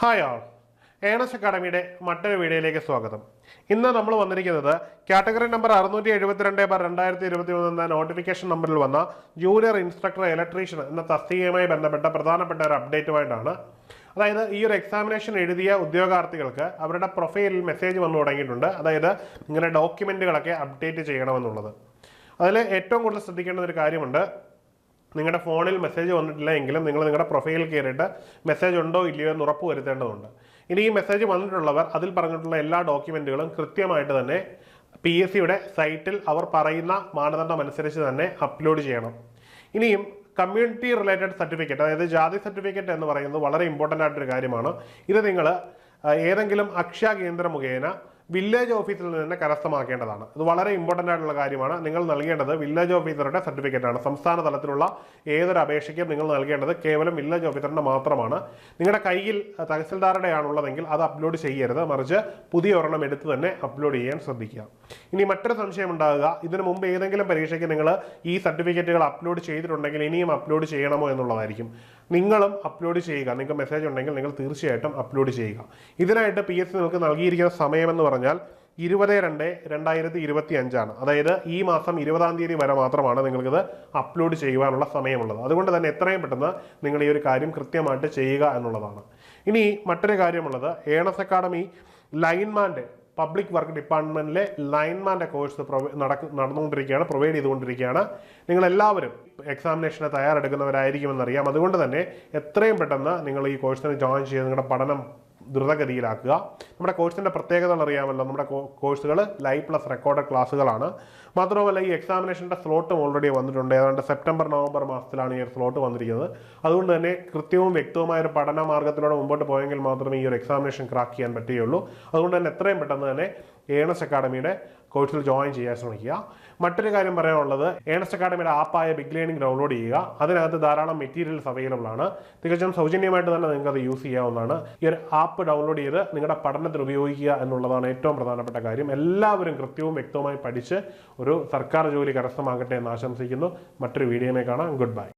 Hi ആൾ earnest അക്കാഡമിയുടെ മറ്റൊരു വീഡിയോയിലേക്ക് സ്വാഗതം. ഇന്ന് നമ്മൾ വന്നിരിക്കുന്നത് കാറ്റഗറി നമ്പർ 672/2021 എന്ന നോട്ടിഫിക്കേഷൻ നമ്പറിൽ വന്ന ജൂനിയർ ഇൻസ്ട്രക്ടർ ഇലക്ട്രീഷ്യൻ എന്ന തസ്തികയുമായി ബന്ധപ്പെട്ട പ്രധാനപ്പെട്ട ഒരു അപ്ഡേറ്റുമായിട്ടാണ്. അതായത് ഈ ഒരു എക്സാമിനേഷൻ എഴുതിയ ഉദ്യോഗാർത്ഥികൾക്ക് അവരുടെ പ്രൊഫൈലിൽ മെസ്സേജ് വന്നു തുടങ്ങിയിട്ടുണ്ട്. അതായത് നിങ്ങളുടെ ഡോക്യുമെൻറ്റുകളൊക്കെ അപ്ഡേറ്റ് ചെയ്യണമെന്നുള്ളത്. അതിൽ ഏറ്റവും കൂടുതൽ ശ്രദ്ധിക്കേണ്ട ഒരു കാര്യമുണ്ട്. നിങ്ങളുടെ ഫോണിൽ മെസ്സേജ് വന്നിട്ടില്ല എങ്കിലും നിങ്ങൾ നിങ്ങളുടെ പ്രൊഫൈലിൽ കയറിയിട്ട് മെസ്സേജ് ഉണ്ടോ ഇല്ലയോ എന്ന് ഉറപ്പ് വരുത്തേണ്ടതുണ്ട്. ഇനി ഈ മെസ്സേജ് വന്നിട്ടുള്ളവർ അതിൽ പറഞ്ഞിട്ടുള്ള എല്ലാ ഡോക്യുമെൻറ്റുകളും കൃത്യമായിട്ട് തന്നെ PSCയുടെ സൈറ്റിൽ അവർ പറയുന്ന മാനദണ്ഡം അനുസരിച്ച് തന്നെ അപ്ലോഡ് ചെയ്യണം. ഇനിയും കമ്മ്യൂണിറ്റി റിലേറ്റഡ് സർട്ടിഫിക്കറ്റ്, അതായത് ജാതി സർട്ടിഫിക്കറ്റ് എന്ന് പറയുന്നത് വളരെ ഇമ്പോർട്ടൻ്റ് ആയിട്ടൊരു കാര്യമാണ്. ഇത് നിങ്ങൾ ഏതെങ്കിലും അക്ഷയ കേന്ദ്രം മുഖേന വില്ലേജ് ഓഫീസിൽ നിന്ന് തന്നെ കരസ്ഥമാക്കേണ്ടതാണ്. ഇത് വളരെ ഇമ്പോർട്ടൻ്റ് ആയിട്ടുള്ള കാര്യമാണ്. നിങ്ങൾ നൽകേണ്ടത് വില്ലേജ് ഓഫീസറുടെ സർട്ടിഫിക്കറ്റാണ്. സംസ്ഥാന തലത്തിലുള്ള ഏതൊരു അപേക്ഷയ്ക്കും നിങ്ങൾ നൽകേണ്ടത് കേവലം വില്ലേജ് ഓഫീസറിൻ്റെ മാത്രമാണ്. നിങ്ങളുടെ കയ്യിൽ തഹസിൽദാരുടെ ആണുള്ളതെങ്കിൽ അത് അപ്ലോഡ് ചെയ്യരുത്, മറിച്ച് പുതിയ ഒരെണ്ണം എടുത്ത് തന്നെ അപ്ലോഡ് ചെയ്യാൻ ശ്രദ്ധിക്കുക. ഇനി മറ്റൊരു സംശയം ഉണ്ടാകുക, ഇതിനു മുമ്പ് ഏതെങ്കിലും പരീക്ഷയ്ക്ക് നിങ്ങൾ ഈ സർട്ടിഫിക്കറ്റുകൾ അപ്ലോഡ് ചെയ്തിട്ടുണ്ടെങ്കിൽ ഇനിയും അപ്ലോഡ് ചെയ്യണമോ എന്നുള്ളതായിരിക്കും. നിങ്ങളും അപ്ലോഡ് ചെയ്യുക. നിങ്ങൾക്ക് മെസ്സേജ് ഉണ്ടെങ്കിൽ നിങ്ങൾ തീർച്ചയായിട്ടും അപ്ലോഡ് ചെയ്യുക. ഇതിനായിട്ട് PSC നിങ്ങൾക്ക് നൽകിയിരിക്കുന്ന സമയമെന്ന് പറഞ്ഞാൽ 20/2/2025 അതായത് ഈ മാസം 20-ാം തീയതി വരെ മാത്രമാണ് നിങ്ങൾക്കിത് അപ്ലോഡ് ചെയ്യുവാനുള്ള സമയമുള്ളത്. അതുകൊണ്ട് തന്നെ എത്രയും പെട്ടെന്ന് നിങ്ങൾ ഈ ഒരു കാര്യം കൃത്യമായിട്ട് ചെയ്യുക എന്നുള്ളതാണ്. ഇനി മറ്റൊരു കാര്യമുള്ളത്, ഏണസ് അക്കാഡമി ലൈൻമാൻ്റെ പബ്ലിക് വർക്ക് ഡിപ്പാർട്ട്മെൻറ്റിലെ ലൈൻമാൻ്റെ കോഴ്സ് നടന്നുകൊണ്ടിരിക്കുകയാണ്, പ്രൊവൈഡ് ചെയ്തുകൊണ്ടിരിക്കുകയാണ്. നിങ്ങളെല്ലാവരും എക്സാമിനേഷന് തയ്യാറെടുക്കുന്നവരായിരിക്കുമെന്നറിയാം. അതുകൊണ്ട് തന്നെ എത്രയും പെട്ടെന്ന് നിങ്ങൾ ഈ കോഴ്സിന് ജോയിൻ ചെയ്ത് നിങ്ങളുടെ പഠനം ദ്രുതഗതിയിലാക്കുക. നമ്മുടെ കോഴ്സിൻ്റെ പ്രത്യേകതകൾ അറിയാമല്ലോ. നമ്മുടെ കോഴ്സുകൾ ലൈവ് പ്ലസ് റെക്കോർഡഡ് ക്ലാസ്സുകളാണ്. മാത്രമല്ല ഈ എക്സാമിനേഷൻ്റെ സ്ലോട്ടും ഓൾറെഡി വന്നിട്ടുണ്ട്. ഏതാണ്ട് സെപ്റ്റംബർ നവംബർ മാസത്തിലാണ് ഈ ഒരു സ്ലോട്ട് വന്നിരിക്കുന്നത്. അതുകൊണ്ട് തന്നെ കൃത്യവും വ്യക്തവുമായ ഒരു പഠന മാർഗത്തിലൂടെ മുമ്പോട്ട് പോയെങ്കിൽ മാത്രമേ ഈ ഒരു എക്സാമിനേഷൻ ക്രാക്ക് ചെയ്യാൻ പറ്റുകയുള്ളൂ. അതുകൊണ്ട് തന്നെ എത്രയും പെട്ടെന്ന് തന്നെ ഏണസ് അക്കാഡമിയുടെ കോഴ്സിൽ ജോയിൻ ചെയ്യാൻ ശ്രമിക്കുക. മറ്റൊരു കാര്യം പറയാനുള്ളത്, ഏണസ് അക്കാഡമിയുടെ ആപ്പായ ബിഗ് ലേണിംഗ് ഡൗൺലോഡ് ചെയ്യുക. അതിനകത്ത് ധാരാളം മെറ്റീരിയൽസ് അവൈലബിൾ ആണ്. തികച്ചും സൗജന്യമായിട്ട് തന്നെ നിങ്ങൾക്ക് അത് യൂസ് ചെയ്യാവുന്നതാണ്. ഈ ഒരു ആപ്പ് ഡൗൺലോഡ് ചെയ്ത് നിങ്ങളുടെ പഠനത്തിൽ ഉപയോഗിക്കുക എന്നുള്ളതാണ് ഏറ്റവും പ്രധാനപ്പെട്ട കാര്യം. എല്ലാവരും കൃത്യവും വ്യക്തവുമായി പഠിച്ച് ഒരു സർക്കാർ ജോലി കരസ്ഥമാകട്ടെ എന്ന് ആശംസിക്കുന്നു. മറ്റൊരു വീഡിയോയിൽ കാണാം. Good bye.